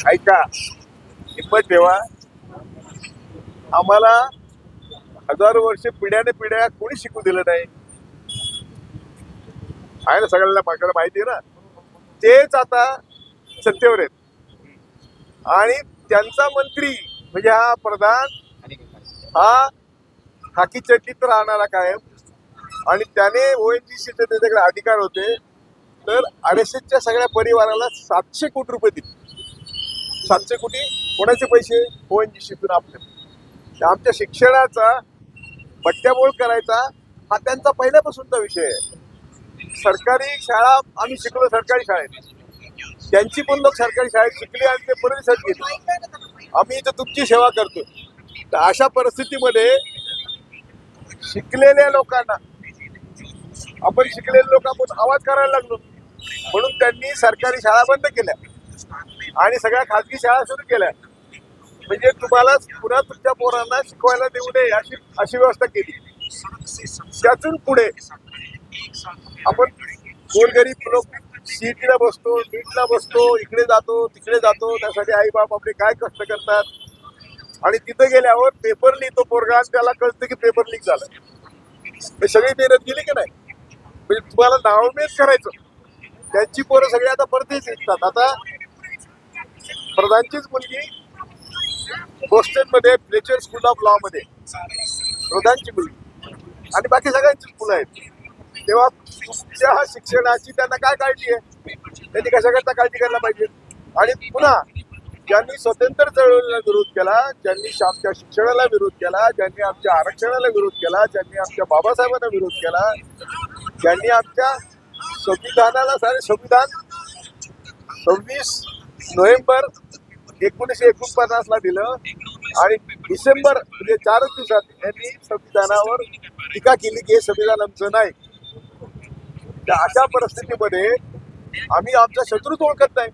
ऐका, हिंमत ठेवा. आम्हाला हजारो वर्ष पिढ्याने पिढ्या कोणी शिकू दिलं नाही. आहे ना, सगळ्यांना आपल्याला माहिती आहे ना. तेच आता सत्तेवर आहेत आणि त्यांचा मंत्री म्हणजे हा प्रधान हा खाकी चड्डीत राहणारा कायम. आणि त्याने ओएनजीसीचे त्याच्याकडे अधिकार होते. तर आरएसएसच्या सगळ्या परिवाराला 700 कोटी रुपये दिले. 700 कोटी कोणाचे पैसे? ओएनजीसीतून आपले. आमच्या शिक्षणाचा बट्ट्याबोळ करायचा हा त्यांचा पहिल्यापासूनचा विषय आहे. सरकारी शाळा आम्ही शिकलो सरकारी शाळेत, त्यांची पण लोक सरकारी शाळेत शिकली आणि ते परदेशात गेले. आम्ही इथं तुमची सेवा करतो. तर अशा परिस्थितीमध्ये शिकलेल्या लोकांना आपण आवाज करायला लागलो. म्हणून त्यांनी सरकारी शाळा बंद केल्या आणि सगळ्या खाजगी शाळा सुरू केल्या. म्हणजे तुम्हाला पुन्हा तुमच्या पोरांना शिकवायला देऊ नये अशी व्यवस्था केली. त्यातून पुढे आपण गोरगरीब लोक सीईटीला बसतो, नीटला बसतो, इकडे जातो तिकडे जातो. त्यासाठी आई बाप आपले काय कष्ट करतात आणि तिथे गेल्यावर पेपर लिहितो पोरगा आणि त्याला कळतं की पेपर लीक झालं. हे सगळी मेहनत गेली की नाही. म्हणजे तुम्हाला नावमेद करायचं. त्यांची पोरं सगळे आता परदेश येतात. आता प्रधानचीच मुलगी बोस्टनमध्ये फ्लेचर स्कूल ऑफ लॉ मध्ये प्रधानची मुलगी आणि बाकी सगळ्यांची मुलं आहेत. तेव्हा तुमच्या शिक्षणाची त्यांना काय काळजी आहे? त्यांनी कशाकरता काळजी करायला पाहिजे? आणि पुन्हा ज्यांनी स्वतंत्र चळवळीला विरोध केला, ज्यांनी आमच्या शिक्षणाला विरोध केला, ज्यांनी आमच्या आरक्षणाला विरोध केला, ज्यांनी आमच्या बाबासाहेबांना विरोध केला, ज्यांनी आमच्या संविधानाला संविधान 26 नोव्हेंबर 1949 ला दिलं आणि डिसेंबर म्हणजे 4 दिवसात यांनी संविधानावर टीका केली की हे संविधान आमचं नाही. तर अशा परिस्थितीमध्ये आम्ही आमचा शत्रूच ओळखत नाही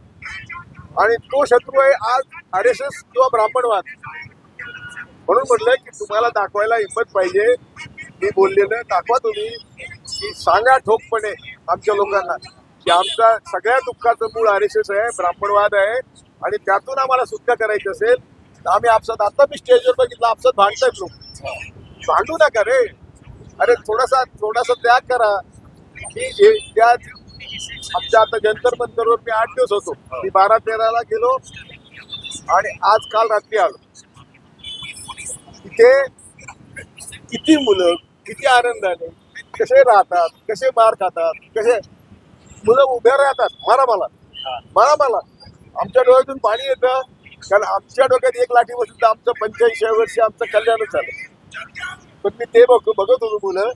आणि तो शत्रू आहे आज आरएसएस किंवा ब्राह्मणवाद. म्हणून म्हटलं की तुम्हाला दाखवायला हिंमत पाहिजे. मी बोललेलं दाखवा तुम्ही की सांगा ठोकपणे आमच्या लोकांना की आमचा सगळ्या दुःखाचं मूळ आरएसएस आहे, ब्राह्मणवाद आहे आणि त्यातून आम्हाला सुटका करायची असेल तर आम्ही आपसात आता मी स्टेजवर बघितलं आपसात भांडतायत लोक. भांडू नका रे. अरे थोडासा त्याग करा. की त्या आमच्या आता जंतर मंतरवर मी 8 दिवस होतो. मी 12-13 गेलो आणि आज काल रात्री आलो. तिथे किती मुलं किती आनंदाने कसे राहतात, कसे मार खातात, कसे मुलं उभ्या राहतात. मला आमच्या डोळ्यातून पाणी येतं. कारण आमच्या डोक्यात एक लाठी बसून आमचं 85 वर्ष आमचं कल्याणच झालं. पण मी ते बघत होतो मुलं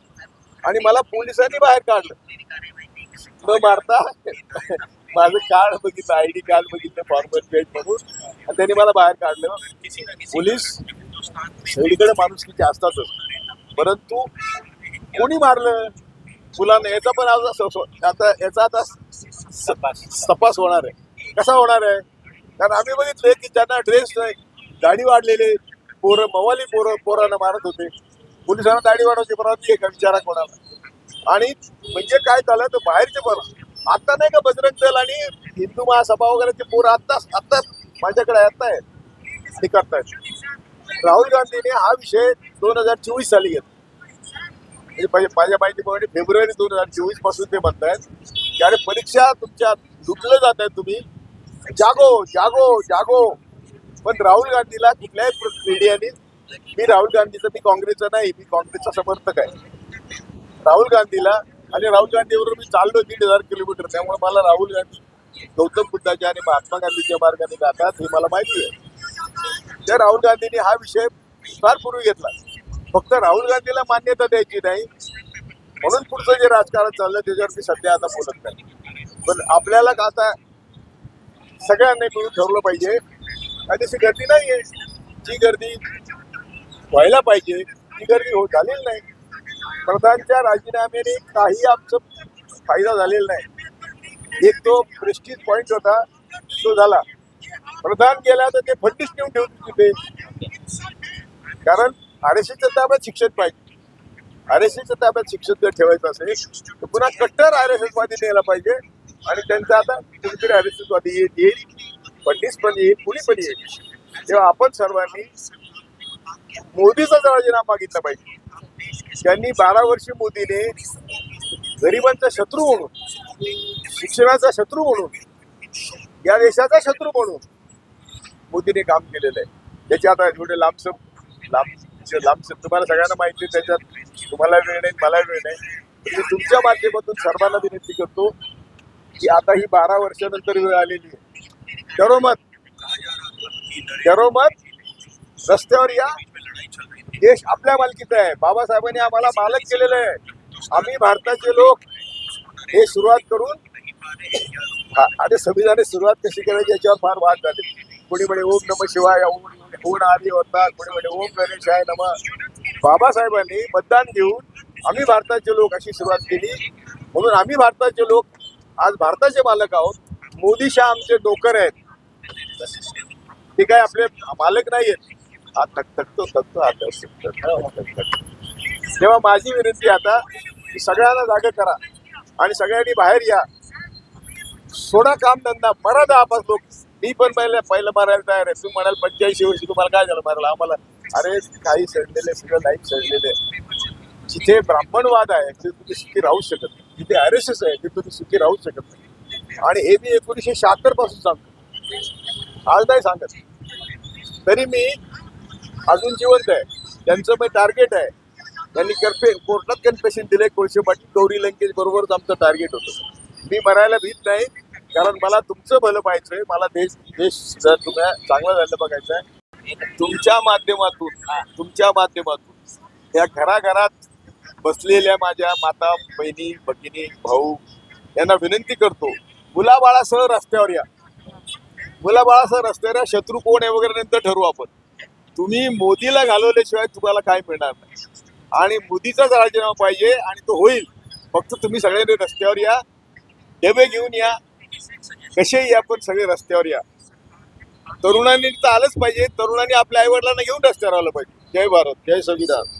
आणि मला पोलिसांनी बाहेर काढलं. न मारता माझं कार्ड बघितलं, ID कार्ड बघितलं फॉर्मर पेड म्हणून आणि त्यांनी मला बाहेर काढलं. पोलीस सगळीकडे माणुसकीचे असतातच, परंतु कोणी मारलं मुलांना याचा पण आता याचा तपास होणार आहे. कसा होणार आहे? कारण आम्ही बघितले की ज्यांना ड्रेस नाही, दाढी वाढलेले पोरं, मवाली पोरांना मारत होते. पोलिसांना दाढी वाढवची परवानगी आहे का विचारा कोणाला? आणि म्हणजे काय झालं तर बाहेरचे पोरं आता नाही का बजरंग दल आणि हिंदू महासभा वगैरेचे पोरं आत्ता माझ्याकडे आता आहेत करतायत. राहुल गांधीने हा विषय 2024 साली घेतला. म्हणजे माझ्या माहितीप्रमाणे फेब्रुवारी 2024 पासून ते म्हणतायत की अरे परीक्षा तुमच्या लुटलं जात आहे, तुम्ही जागो. पण राहुल गांधीला कुठल्याही मीडियाने मी काँग्रेसचा नाही, मी काँग्रेसचा समर्थक आहे. राहुल गांधीला आणि राहुल गांधीबरोबर मी चाललो 1,500 किलोमीटर. त्यामुळे मला राहुल गांधी गौतम बुद्धाच्या आणि महात्मा गांधीच्या मार्गाने जातात हे मला माहिती आहे. त्या राहुल गांधीने हा विषय फार पूर्वी घेतला. फक्त राहुल गांधीला मान्यता द्यायची नाही म्हणून पुढचं जे राजकारण चाललं त्याच्यावर मी सध्या आता बोलत नाही. पण आपल्याला आता सगळ्यांनी मिळून ठरवलं पाहिजे. आणि तशी गर्दी नाहीये. जी गर्दी व्हायला पाहिजे ती गर्दी झालेली नाही. प्रधानच्या राजीनाम्याने काही आमचं फायदा झालेला नाही. एक तो प्रेस्टीज पॉइंट होता तो झाला. प्रधान गेला तर ते फंडिश नेऊन ठेवतो तिथे. कारण आरएसएसच्या ताब्यात शिक्षण पाहिजे. आरएसएसच्या ताब्यात शिक्षण जर ठेवायचं असेल तर पुन्हा कट्टर आरएसएसवादी द्यायला पाहिजे आणि त्यांचा आता कुठेतरी आरएसएसवादी येईल फडणवीस पण येईल, कुणी पण येईल, तेव्हा आपण सर्वांनी मोदीचा राजीनामा मागितला पाहिजे. त्यांनी 12 वर्ष मोदीने गरिबांचा शत्रू म्हणून, शिक्षणाचा शत्रू म्हणून, या देशाचा शत्रू म्हणून मोदीने काम केलेलं आहे. त्याचे आता एवढे लांबसम तुम्हाला सगळ्यांना माहिती आहे, त्याच्यात तुम्हाला वेळ नाही, मला वेळ नाही. म्हणजे तुमच्या माध्यमातून सर्वांना विनंती करतो की आता ही 12 वर्षानंतर वेळ आलेली आहे. ठरोमत रस्त्यावर या. देश आपल्या मालकीचा आहे. बाबासाहेबांनी आम्हाला मालक केलेलं आहे. आम्ही भारताचे लोक. हे सुरुवात करून आणि संविधानाने सुरुवात कशी करायची याच्यावर फार वाद झाले. कोणी म्हणे ओम नम शिवाय, ओम आदी होता, कोणी म्हणे ओम गणेशाय नम. बाबासाहेबांनी मतदान घेऊन आम्ही भारताचे लोक अशी सुरुवात केली. म्हणून आम्ही भारताचे लोक आज भारताचे मालक आहोत. मोदी शाह आमचे नोकर आहेत, ते काय आपले मालक नाही आहेत. हा थकतो तेव्हा माझी विनंती आता की सगळ्यांना जागा करा आणि सगळ्यांनी बाहेर या. सोडा काम धंदा, मरा 10-5 लोक. मी पण पहिलं मारायला तयार आहे. तू म्हणाल 85 वर्षी तुम्हाला काय झालं मारायला आम्हाला. अरे काही सडलेले, सगळं लाईफ सडलेले. जिथे ब्राह्मणवाद आहे तिथे तुम्ही सुखी राहू शकत नाही. जिथे RSS आहे तिथे तुम्ही सुखी राहू शकत नाही. आणि हे मी 1976 पासून सांगतो, आज नाही सांगत. तरी मी अजून जिवंत आहे. त्यांचं मग टार्गेट आहे. त्यांनी कोर्टात कन्फेशन दिलंय. कोळशे पाटील, गौरी लंकेश बरोबरच आमचं टार्गेट होतं. मी मरायला भीत नाही, कारण मला तुमचं भलं पाहिजे. मला देश जर तुम्हाला चांगलं झालं बघायचं आहे. तुमच्या माध्यमातून या घराघरात बसलेल्या माझ्या माता, बहिणी, भगिनी, भाऊ यांना विनंती करतो, मुलाबाळासह रस्त्यावर या. मुलाबाळासह रस्त्यावर या. शत्रू कोण आहे वगैरे नंतर ठरवू आपण. तुम्ही मोदीला घालवल्याशिवाय तुम्हाला काय मिळणार नाही. आणि मोदीचाच राजीनामा पाहिजे आणि तो होईल. फक्त तुम्ही सगळ्यांनी रस्त्यावर या. डबे घेऊन या, कसेही या, पण सगळे रस्त्यावर या. तरुणांनी तर आलंच पाहिजे. तरुणांनी आपल्या आईवडिलांना घेऊन रस्त्यावर आलं पाहिजे. जय भारत, जय संविधान.